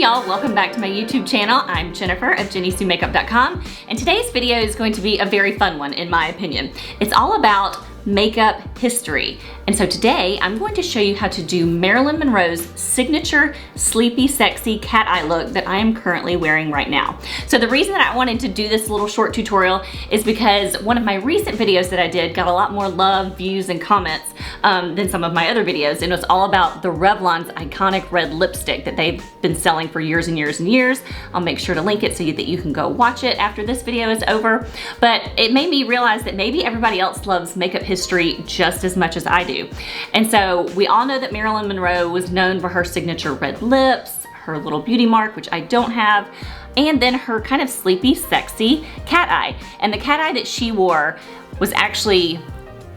y'all, welcome back to my YouTube channel. I'm Jennifer of JennySueMakeup.com, and today's video is going to be a very fun one in my opinion. It's all about makeup history. And so today I'm going to show you how to do Marilyn Monroe's signature sleepy sexy cat eye look that I am currently wearing right now. So the reason that I wanted to do this little short tutorial is because one of my recent videos that I did got a lot more love, views, and comments than some of my other videos, and it was all about the Revlon's iconic red lipstick that they've been selling for years and years and years. I'll make sure to link it so that you can go watch it after this video is over. But it made me realize that maybe everybody else loves makeup history just as much as I do. And so we all know that Marilyn Monroe was known for her signature red lips, her little beauty mark, which I don't have, and then her kind of sleepy, sexy cat eye. And the cat eye that she wore was actually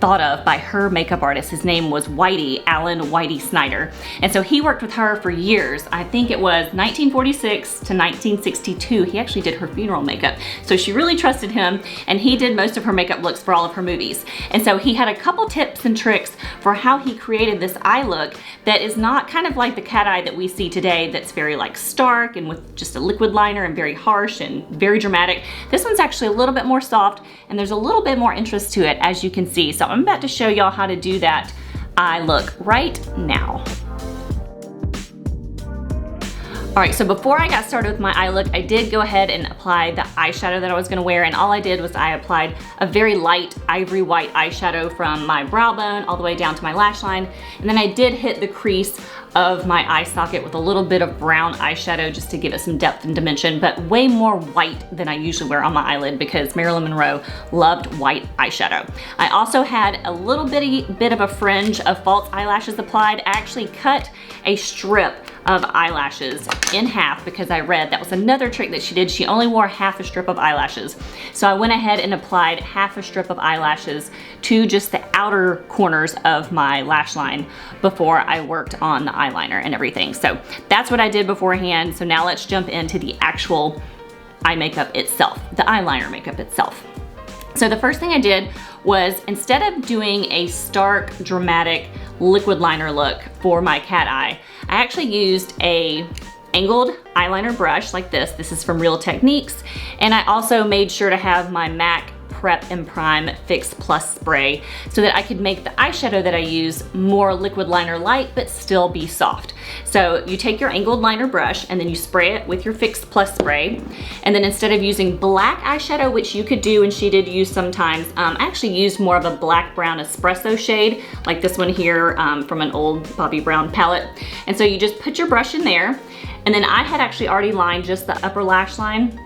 thought of by her makeup artist. His name was Alan Whitey Snyder. And so he worked with her for years. I think it was 1946 to 1962. He actually did her funeral makeup. So she really trusted him, and he did most of her makeup looks for all of her movies. And so he had a couple tips and tricks for how he created this eye look that is not kind of like the cat eye that we see today that's very like stark and with just a liquid liner and very harsh and very dramatic. This one's actually a little bit more soft, and there's a little bit more interest to it, as you can see. So I'm about to show y'all how to do that eye look right now. All right, so before I got started with my eye look, I did go ahead and apply the eyeshadow that I was gonna wear, and all I did was I applied a very light ivory white eyeshadow from my brow bone all the way down to my lash line, and then I did hit the crease of my eye socket with a little bit of brown eyeshadow just to give it some depth and dimension, but way more white than I usually wear on my eyelid because Marilyn Monroe loved white eyeshadow. I also had a little bit of a fringe of false eyelashes applied. I actually cut a strip of eyelashes in half because I read that was another trick that she did. She only wore half a strip of eyelashes. So I went ahead and applied half a strip of eyelashes to just the outer corners of my lash line before I worked on the eyeliner and everything. So that's what I did beforehand. So now let's jump into the actual eye makeup itself, the eyeliner makeup itself. So the first thing I did was, instead of doing a stark, dramatic liquid liner look for my cat eye, I actually used a angled eyeliner brush like this. This is from Real Techniques. And I also made sure to have my MAC Prep and Prime Fix Plus spray so that I could make the eyeshadow that I use more liquid liner light but still be soft. So you take your angled liner brush and then you spray it with your Fix Plus spray, and then instead of using black eyeshadow, which you could do and she did use sometimes, I actually used more of a black brown espresso shade like this one here from an old Bobbi Brown palette. And so you just put your brush in there, and then I had actually already lined just the upper lash line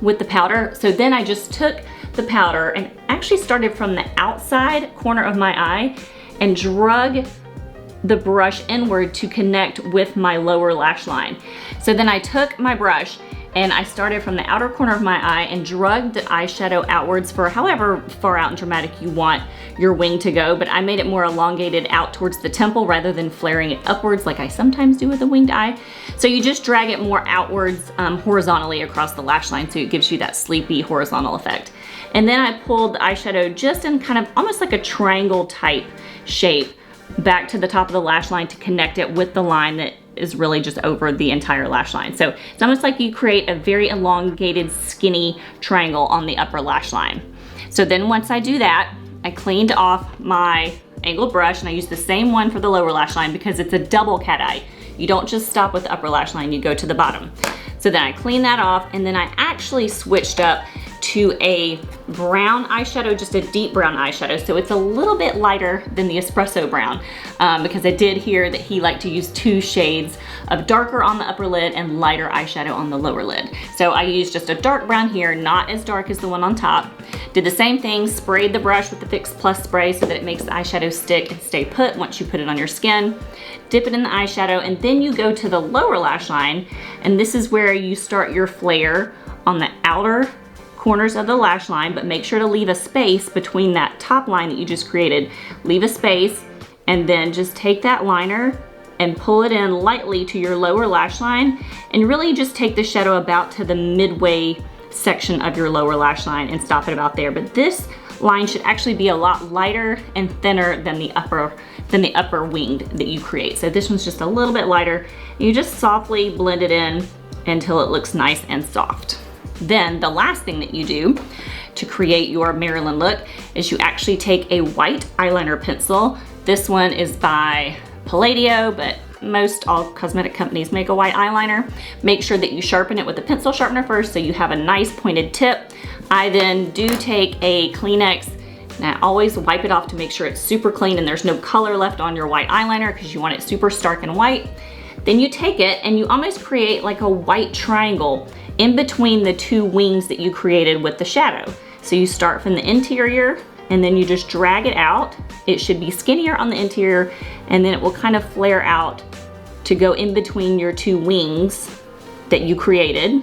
with the powder. So then I just took the powder and actually started from the outside corner of my eye and drug the brush inward to connect with my lower lash line. So then I took my brush and I started from the outer corner of my eye and drugged the eyeshadow outwards for however far out and dramatic you want your wing to go, but I made it more elongated out towards the temple rather than flaring it upwards like I sometimes do with a winged eye. So you just drag it more outwards horizontally across the lash line so it gives you that sleepy horizontal effect. And then I pulled the eyeshadow just in kind of almost like a triangle type shape back to the top of the lash line to connect it with the line that is really just over the entire lash line. So it's almost like you create a very elongated, skinny triangle on the upper lash line. So then once I do that, I cleaned off my angled brush, and I used the same one for the lower lash line because it's a double cat eye. You don't just stop with the upper lash line, you go to the bottom. So then I cleaned that off, and then I actually switched up to a brown eyeshadow, just a deep brown eyeshadow. So it's a little bit lighter than the espresso brown because I did hear that he liked to use two shades of darker on the upper lid and lighter eyeshadow on the lower lid. So I used just a dark brown here, not as dark as the one on top. Did the same thing, sprayed the brush with the Fix Plus spray so that it makes the eyeshadow stick and stay put once you put it on your skin. Dip it in the eyeshadow, and then you go to the lower lash line, and this is where you start your flare on the outer corners of the lash line, but make sure to leave a space between that top line that you just created. Leave a space, and then just take that liner and pull it in lightly to your lower lash line, and really just take the shadow about to the midway section of your lower lash line and stop it about there. But this line should actually be a lot lighter and thinner than the upper than the upper winged that you create. So this one's just a little bit lighter. You just softly blend it in until it looks nice and soft. Then the last thing that you do to create your Marilyn look is you actually take a white eyeliner pencil. This one is by Palladio, but most all cosmetic companies make a white eyeliner. Make sure that you sharpen it with a pencil sharpener first so you have a nice pointed tip. I then do take a Kleenex and I always wipe it off to make sure it's super clean and there's no color left on your white eyeliner because you want it super stark and white. Then you take it and you almost create like a white triangle in between the two wings that you created with the shadow. So you start from the interior and then you just drag it out. It should be skinnier on the interior and then it will kind of flare out to go in between your two wings that you created.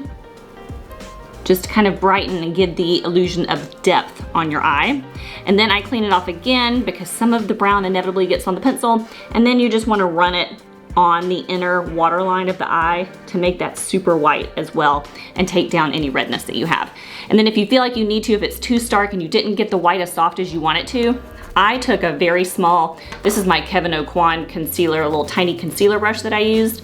Just to kind of brighten and give the illusion of depth on your eye. And then I clean it off again because some of the brown inevitably gets on the pencil, and then you just want to run it on the inner waterline of the eye to make that super white as well and take down any redness that you have. And then if you feel like you need to, if it's too stark and you didn't get the white as soft as you want it to, I took a very small, this is my Kevyn Aucoin concealer, a little tiny concealer brush that I used.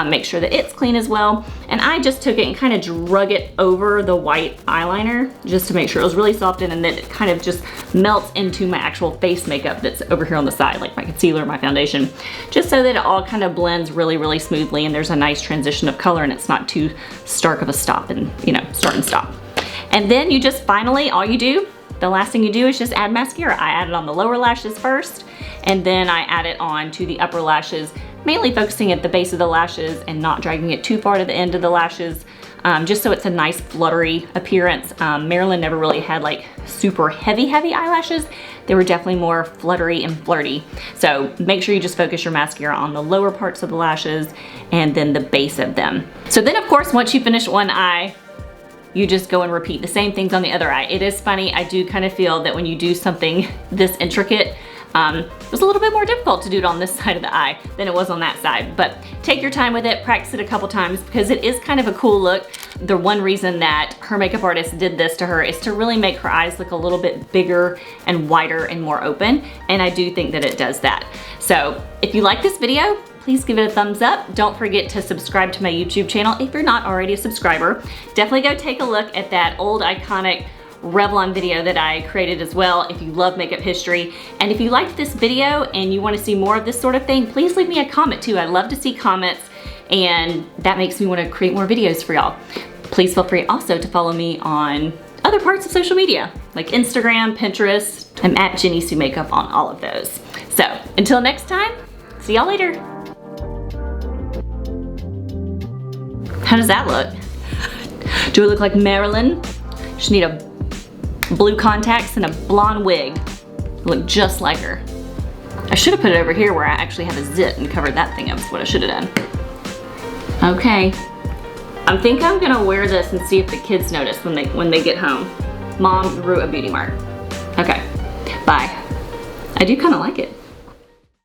Make sure that it's clean as well. And I just took it and kind of drug it over the white eyeliner just to make sure it was really soft and then it kind of just melts into my actual face makeup that's over here on the side, like my concealer, my foundation, just so that it all kind of blends really, really smoothly and there's a nice transition of color and it's not too stark of a stop and, you know, start and stop. And then you just finally, the last thing you do is just add mascara. I add it on the lower lashes first, and then I add it on to the upper lashes, mainly focusing at the base of the lashes and not dragging it too far to the end of the lashes, just so it's a nice fluttery appearance. Marilyn never really had like super heavy eyelashes. They were definitely more fluttery and flirty. So make sure you just focus your mascara on the lower parts of the lashes and then the base of them. So then of course, once you finish one eye, you just go and repeat the same things on the other eye. It is funny, I do kind of feel that when you do something this intricate, it was a little bit more difficult to do it on this side of the eye than it was on that side. But take your time with it, practice it a couple times because it is kind of a cool look. The one reason that her makeup artist did this to her is to really make her eyes look a little bit bigger and wider and more open. And I do think that it does that. So if you like this video, please give it a thumbs up. Don't forget to subscribe to my YouTube channel if you're not already a subscriber. Definitely go take a look at that old iconic Revlon video that I created as well if you love makeup history. And if you liked this video and you want to see more of this sort of thing, please leave me a comment too. I love to see comments and that makes me want to create more videos for y'all. Please feel free also to follow me on other parts of social media like Instagram, Pinterest. I'm at JennySue Makeup on all of those. So until next time, see y'all later. How does that look? Do I look like Marilyn? Just need a blue contacts and a blonde wig. I look just like her. I should have put it over here where I actually have a zit and covered that thing up. That's what I should have done. Okay. I think I'm gonna wear this and see if the kids notice when they get home. Mom grew a beauty mark. Okay, bye. I do kind of like it.